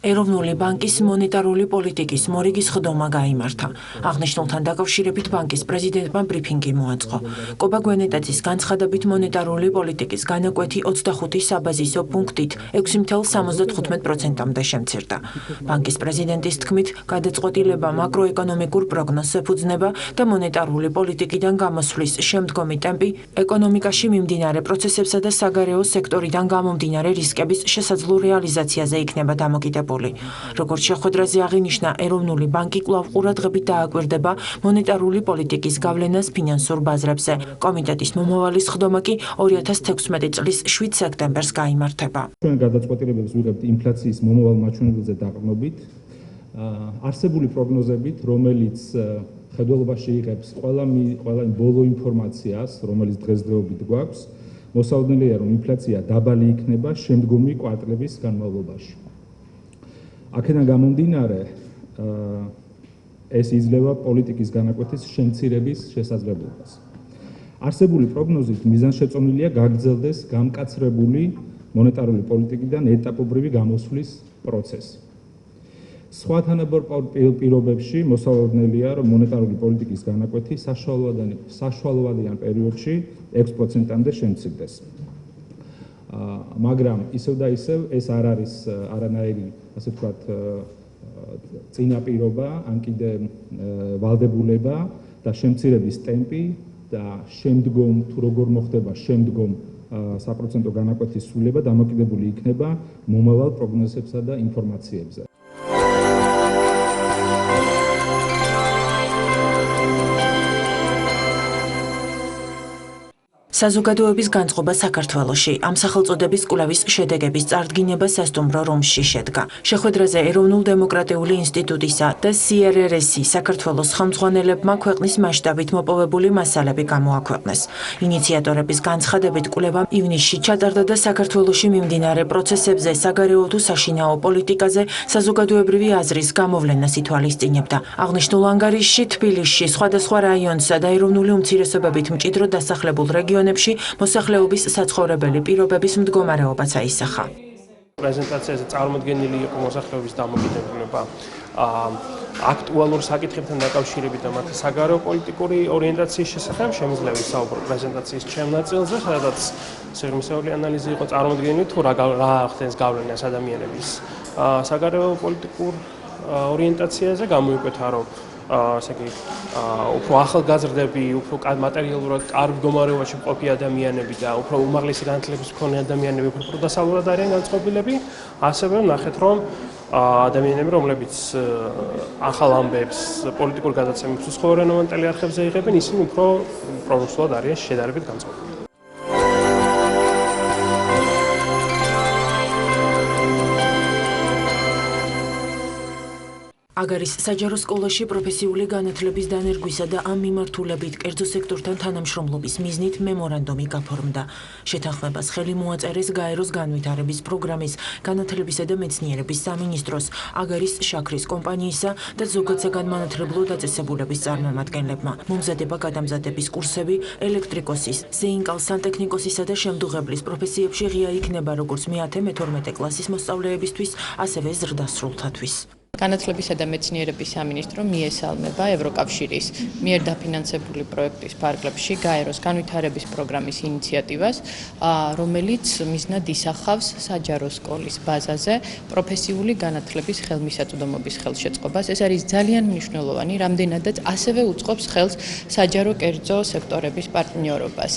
ეროვნული ბანკის მონეტარული პოლიტიკის მორიგის ხდომა გაიმართა. აღნიშნულთან დაკავშირებით ბანკის პრეზიდენტმა ბრიფინგი მოაწყო. კობა გვენეტაძის განცხადებით მონეტარული პოლიტიკის განაკვეთი 25 საბაზისო პუნქტით 6.75%-მდე შემცირდა. ბანკის პრეზიდენტის თქმით, გადაწყვეტილება მაკროეკონომიკურ პროგნოზს ეფუძნება და მონეტარული პოლიტიკიდან გამოსვლის შემდგომი ტემპი ეკონომიკაში მიმდინარე პროცესებსა და საგარეო სექტორიდან გამომდინარე რისკების შესაძლო რეალიზაციაზე იქნება დამოკიდებული. როგორც შეხვედრაზე აღინიშნა, ეროვნული ბანკი კვლავ ყურადღებით დააკვირდება მონეტარული პოლიტიკის გავლენას ფინანსურ ბაზრებზე. კომიტეტის მომავალი ხდომა კი 2016 წლის 7 სექტემბერს გაიმართება. ჩვენ გადაწყვეტილებებს ვიღებთ ინფლაციის მომავალ მაჩვენებელზე დაყრდნობით, არსებული პროგნოზებით, რომელიც ხედველობაში იღებს ყველა ბოლო ინფორმაციას, რომელიც დღესდღეობით გვაქვს, მოსალოდნელია, რომ ინფლაცია დაბალი იქნება შემდგომი კვარტლების განმავლობაში. აქედან გამომდინარე, ეს იძლევა პოლიტიკის განაკვეთის შემცირების შესაძლებლობას. არსებული პროგნოზით მიზანშეწონილია გაგრძელდეს გამკაცრებული მონეტარული პოლიტიკიდან ეტაპობრივი გამოსვლის პროცესი. სხვა თანაბარ პირობებში მოსალოდნელია, რომ მონეტარული პოლიტიკის განაკვეთი საშუალოვადიან პერიოდში 6%-მდე შემცირდეს. მაგრამ ისევ და ისევ ეს არ არის არანაირი, ასე ვთქვათ, წინაპირობა, ან კიდე ვალდებულება და შემცირების ტემპი და შემდგომ თუ როგორ მოხდება შემდგომ საპროცენტო განაკვეთის სრულება დამოკიდებული იქნება მომავალ პროგნოზებსა და ინფორმაციებზე. საზოგადოების განწყობა საქართველოში ამ სახელწოდების კვლევის შედეგების წარდგინება სასტუმრო რომში შედგა. შეხვედრაზე ეროვნულ-დემოკრატიული ინსტიტუტისა და CRRS-ი საქართველოს ხელმძღვანელებმა ქვეყნის მასშტაბით მოპოვებული მასალები გამოაქვეყნეს. ინიციატორების განცხადებით კვლევა ივნისში ჩატარდა და საქართველოში მიმდინარე პროცესებზე, საგარეო თუ საშინაო პოლიტიკაზე საზოგადოებრივი აზრის გამოვლენას ითვალისწინებდა. აღნიშნულ ანგარიშში თბილისში სხვადასხვა რაიონსა და ეროვნული უმცირესობებით მჭიდროდ დასახლებულ რეგიონებში მოსახლეობის საცხოვრებელი პირობების მდგომარეობაც აისახა. პრეზენტაციაზე წარმოდგენილი იყო მოსახლეობის დამოკიდებულება აქტუალურ საკითხებთან დაკავშირებით და მათი საგარეო პოლიტიკური ორიენტაციის შესახებ. შემიძლია ვისაუბრო პრეზენტაციის ჩემ ნაწილზე, სადაც სიღრმისეული ანალიზი იყო წარმოდგენილი თუ რა ხდენს გავლენას ადამიანების საგარეო პოლიტიკურ ორიენტაციაზე. გამოიკვეთა, რომ უფრო ახალგაზრდები, უფრო მატერიალურად კარგ მდგომარეობაში მყოფი ადამიანები და უფრო უმაღლესი განათლების მქონე ადამიანები უფრო პროდასავლურად არიან განწყობილები. ასევე ნახეთ, რომ ადამიანები, რომლებიც ახალ ამბებს, პოლიტიკურ გადაცემებს უცხოენოვანი არხებზე იღებენ, ისინი უფრო პრორუსულად არიან შედარებით განწყობილები. აგარის საჯარო სკოლაში პროფესიული განათლების დანერგვისა და ამ მიმართულებით კერძო სექტორთან თანამშრომლობის მიზნით მემორანდუმი გაფორმდა. შეთანხმებას ხელი მოაწერეს გაეროს განვითარების პროგრამის, განათლებისა და მეცნიერების სამინისტროს, აგარის შაქრის კომპანიისა და ზოგად საგანმანათლებლო დაწესებულების წარმომადგენლებმა. მომზადება გადამზადების კურსები ელექტრიკოსის, ზეინკალ-სანტექნიკოსისა და შემდუღებლის პროფესიებში ღია იქნება როგორც მე-10-მე-12 კლასის მოსწავლეებისთვის, ასევე ზრდასრულთათვის. განათლებისა და მეცნიერების სამინისტრო მიესალმება ევროკავშირის მიერ დაფინანსებული პროექტის ფარგლებში გაეროს განვითარების პროგრამის ინიციატივას, რომელიც მიზნად ისახავს საჯარო სკოლის ბაზაზე პროფესიული განათლების ხელმისაწვდომობის ხელშეწყობას. ეს არის ძალიან მნიშვნელოვანი, რამდენადაც ასევე უწყობს ხელს საჯარო კერძო სექტორების პარტნიორობას.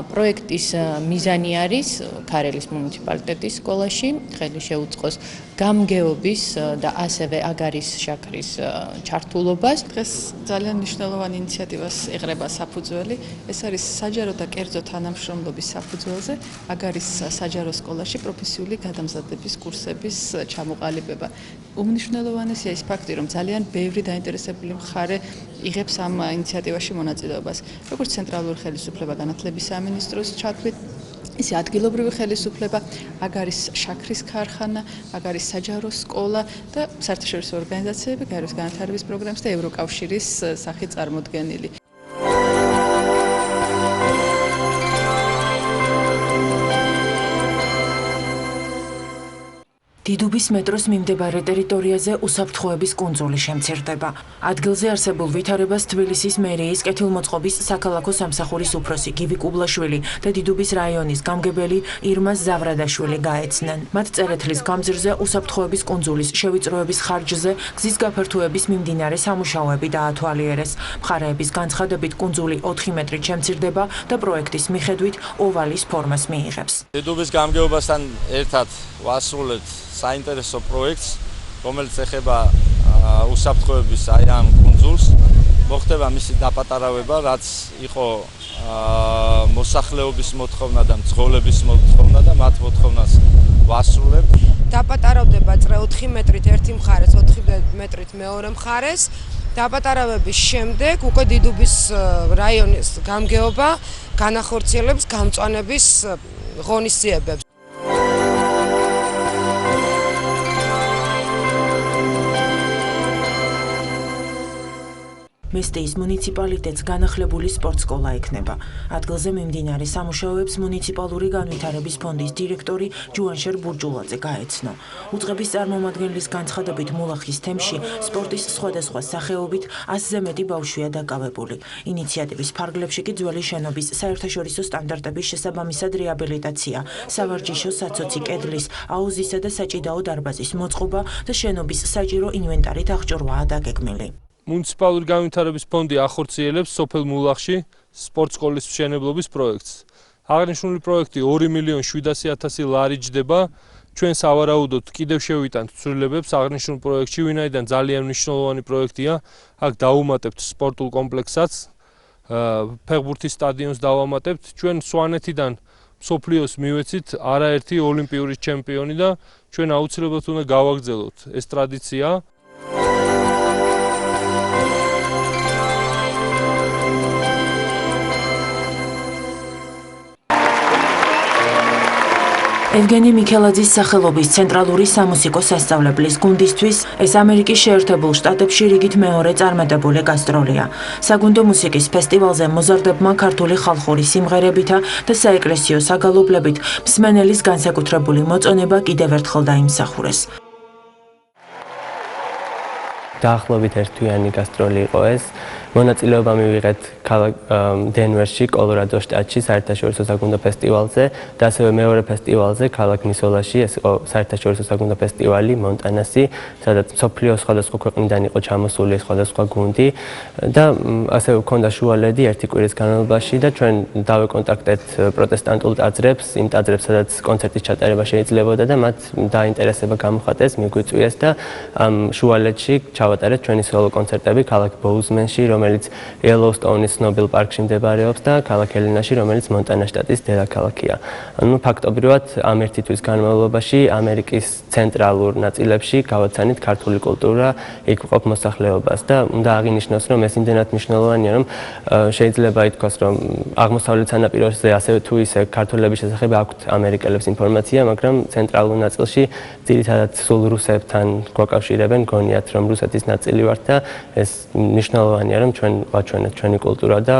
პროექტის მიზანი არის ქარელის მუნიციპალიტეტის სკოლაში ხელი შეუწყოს გამგეობის და ასევე აგარის შაქრის ჩართულობას. დღეს ძალიან მნიშვნელოვანი ინიციატივას ეღრება საფუძველი. ეს არის საჯარო და კერძო თანამშრომლობის საფუძველზე აგარის საჯარო სკოლაში პროფესიული გადამზადების კურსების ჩამოყალიბება. უმნიშვნელოვანესია ის ფაქტი, რომ ძალიან ბევრი დაინტერესებული მხარე იღებს ამ ინიციატივაში მონაწილეობას. როგორც ცენტრალური ხელისუფლება განათლების სამინისტროს ჩათვლით, ისე ადგილობრივი ხელისუფლება, აგარის შაქრის ქარხანა, აგარის საჯარო სკოლა და საერთაშორისო ორგანიზაციები, გაეროს განვითარების პროგრამის და ევროკავშირის სახით წარმოდგენილი. დიდუბის მეტროს მიმდებარე ტერიტორიაზე უსაფრთხოების კუნძული შემცირდება. ადგილზე არსებულ ვითარებას თბილისის მერიის კეთილმოწყობის საქალაქო სამსახურის უფროსი გივი კუბლაშვილი და დიდუბის რაიონის გამგებელი ირმა ზავრადაშვილი გაეცნენ. მათ წერეთლის გამზირზე უსაფრთხოების კუნძულის შევიწროების ხარჯზე გზის გაფართოების მიმდინარე სამუშაოები დაათვალიერეს. მხარეების განცხადებით კუნძული 4 მეტრით შემცირდება და პროექტის მიხედვით ოვალის ფორმას მიიღებს. დიდუბის გამგეობასთან ერთად ვასრულებთ საინტერესო პროექტს, რომელიც ეხება უსაფრთხოების აი ამ კუნძულს. მოხდება მისი დაპატარავება, რაც იყო მოსახლეობის მოთხოვნა და მძღოლების მოთხოვნა და მათ მოთხოვნას ვასრულებთ. დაპატარავდება წრე 4 მეტრით ერთი მხარეს, 4 მეტრით მეორე მხარეს. დაპატარავების შემდეგ უკვე დიდუბის რაიონის გამგეობა განახორციელებს გამწვანების ღონისძიებებს. მესტიის მუნიციპალიტეტს განახლებული სპორტსკოლა ექნება. ადგილზე მიმდინარე სამუშაოებს მუნიციპალური განვითარების ფონდის დირექტორი ჯუანშერ ბურჯულაძე გაეცნო. უწყების წარმომადგენლის განცხადებით მულახის თემში სპორტის სხვადასხვა სახეობით 100-ზე მეტი ბავშვია დაკავებული. ინიციატივის ფარგლებში კი ძველი შენობის საერთაშორისო სტანდარტების შესაბამისად რეაბილიტაცია, სავარჯიშო საცოცი კედლის, აუზისა და საჭიდაო დარბაზის მოწყობა და შენობის საჭირო ინვენტარით აღჭურვაა დაგეგმილი. მუნიციპალური განვითარების ფონდი ახორციელებს სოფელ მულახში სპორტსკოლის მშენებლობის პროექტს. აღნიშნული პროექტი 2.700.000 ლარი ჯდება. ჩვენ სავარაუდოდ კიდევ შევიტანთ ცვლილებებს აღნიშნულ პროექტში, ვინაიდან ძალიან მნიშვნელოვანი პროექტია. აქ დავუმატებთ სპორტულ კომპლექსსაც, ფეხბურთის სტადიონს დავამატებთ. ჩვენ სვანეთიდან მსოფლიოს მივეცით არაერთი ოლიმპიური ჩემპიონი და ჩვენ აუცილებლად უნდა გავაგრძელოთ ეს ტრადიცია. ევგენი მიქელაძის სახელობის ცენტრალური სამუსიკო სასწავლებლის გუნდისთვის ეს ამერიკის შეერთებულ შტატებში რიგით მეორე წარმატებული გასტროლია. საგუნდო მუსიკის ფესტივალზე მოზარდებმა ქართული ხალხური სიმღერებითა და საეკლესიო საგალობლებით მსმენელის განსაკუთრებული მოწონება კიდევ ერთხელ დაიმსახურეს. დაახლოებით ერთთვიანი გასტროლი იყო ეს. მონაწილეობა მივიღეთ ქალაქ დენვერში, კოლორადო შტატში, საერთაშორისო საგუნდო ფესტივალზე და ასევე მეორე ფესტივალზე ქალაქ მისოლაში, ეს იყო საერთაშორისო საგუნდო ფესტივალი მონტანასი, სადაც მსოფლიოს სხვადასხვა ქვეყნიდან იყო ჩამოსული სხვადასხვა გუნდი და ასევე ჰქონდა შუალედი ერთი კვირის განმავლობაში და ჩვენ დავეკონტაქტეთ პროტესტანტულ ტაძრებს, იმ ტაძრებს, სადაც კონცერტის ჩატარება შეიძლებოდა და მათ დაინტერესება გამოხატეს, მიგვიწვიეს და ამ შუალედში ჩავატარეთ ჩვენი სოლო კონცერტები ქალაქ ბოუზმენში, რომელიც იელოუსტოუნის ცნობილ პარკში მდებარეობს და ქალაქ ელენაში, რომელიც მონტანა შტატის დედაქალაქია. ანუ ფაქტობრივად ამ ერთი თვის განმავლობაში ამერიკის ცენტრალურ ნაწილებში გავაცანით ქართული კულტურა, იქ ვყოფ მოსახლეობას და უნდა აღინიშნოს, რომ ეს იმდენად მნიშვნელოვანია, რომ შეიძლება ითქვას, რომ აღმოსავლეთ სანაპიროზე ასევე თუ ისე ქართველების შესახებ აქვთ ამერიკელებს ინფორმაცია, მაგრამ ცენტრალურ ნაწილში ძირითადად სულ რუსებთან გვაკავშირებენ, გონიათ, რომ რუსეთის ნაწილი ვართ და ეს მნიშვნელოვანია, რომ ჩვენ ვაჩვენეთ ჩვენი კულტურა და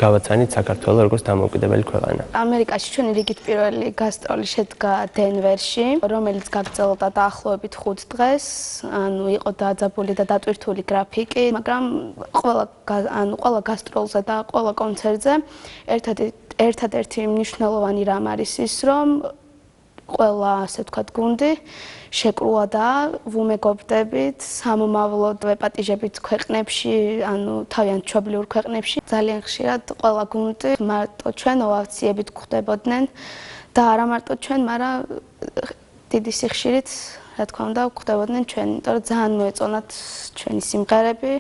გავაცანით საქართველოს როგორც დამოუკიდებელი ქვეყანა. ამერიკაში ჩვენი რიგით პირველი გასტროლი შედგა დენვერში, რომელიც გაგრძელდა დაახლოებით 5 დღეს. ანუ იყო დაძაბული და დატვირთული გრაფიკი, მაგრამ ყველა გასტროლზე და ყველა კონცერტზე ერთადერთი მნიშვნელოვანი რამ არის ის, რომ ყველა, ასე ვთქვათ, გუნდი შეკრუა და ვუმეგობრდებით, სამომავლოდ ვეპატიჟებით ქვეყნებში, ანუ თავიანთ მშობლიურ ქვეყნებში. ძალიან ხშირად ყველა გუნდი მარტო ჩვენ ოვაციებით გვხვდებოდნენ და არა მარტო ჩვენ, მაგრამ დიდი სიხშირით, რა თქმა უნდა, გვხვდებოდნენ ჩვენ, იმიტომ რომ ძალიან მოეწონათ ჩვენი სიმღერები.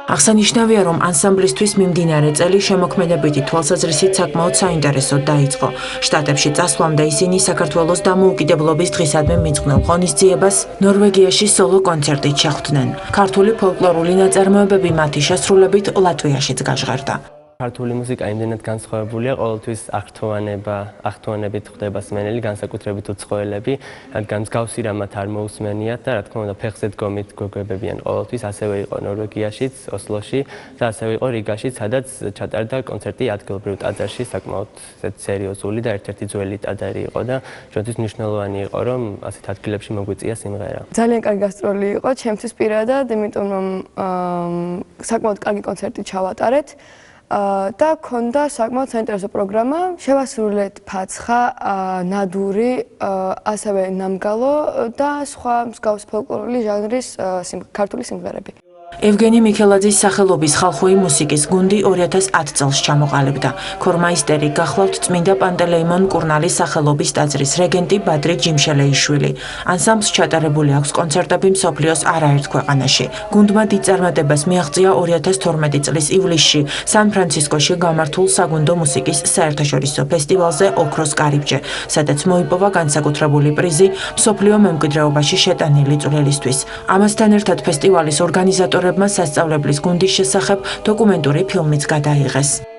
აღსანიშნავია, რომ ანსამბლისთვის მიმდინარე წელი შემოქმედებითი თვალსაზრისით საკმაოდ საინტერესოდ დაიწყო. შტატებში წასვლამდე ისინი საქართველოს დამოუკიდებლობის დღისადმი მიძღვნილ ღონისძიებას ნორვეგიაში სოლო კონცერტით შეხვდნენ. ქართული ფოლკლორული ნაწარმოებები მათი შესრულებით ლატვიაშიც გაჟღერდა. ქართული მუსიკა იმდენად განსხვავებულია, ყოველთვის აღთუანებით ხდება სმენელი, განსაკუთრებით უცხოელები, რადგან მსგავსი რამათ არ მოусმენიათ და რა თქმა უნდა ფეხზე დგომით გვეგვებებიან ყოველთვის. ასევე იყო ნორვეგიაშიც, ოსლოში და ასევე იყო რიგაში, სადაც ჩატარდა კონცერტი ადგილობრივ ტაძარში, საკმაოდ სერიოზული და ერთ-ერთი ძველი ტაძარი იყო და ჩვენთვის მნიშვნელოვანი იყო, რომ ასეთ ადგილებში მოგვიწია სიმღერა. ძალიან კარგი გასტროლი იყო ჩემთვის პირადად, იმიტომ რომ საკმაოდ კარგი კონცერტი ჩავატარეთ. და ქონდა საკმაოდ საინტერესო პროგრამა. შევასრულეთ ფაცხა, ნადური, ასევე ნამგალო და სხვა მსგავს ფოლკლორული ჟანრის ქართული სიმღერები. ევგენი მიქელაძის სახელობის ხალხური მუსიკის გუნდი 2010 წელს ჩამოყალიბდა. ქორმაისტერი გახლავთ წმინდა პანტელეიმონ კურნალის სახელობის ტაძრის რეგენტი ბადრი ჯიმშელეიშვილი. ანსამბლს ჩატარებული აქვს კონცერტები მსოფლიოს არაერთ ქვეყანაში. გუნდმა დიდ წარმატებას მიაღწია 2012 წლის ივლისში სან-ფრანცისკოში გამართულ საგუნდო მუსიკის საერთაშორისო ფესტივალზე ოქროს კარიბჭე, სადაც მოიპოვა განსაკუთრებული პრიზი მსოფლიო მემკვიდრეობაში შეტანილი წვლილისთვის. ამასთან ერთად ფესტივალის ორგანიზატორებმა სასწავლებლის გუნდის შესახებ დოკუმენტური ფილმიც გადაიღეს.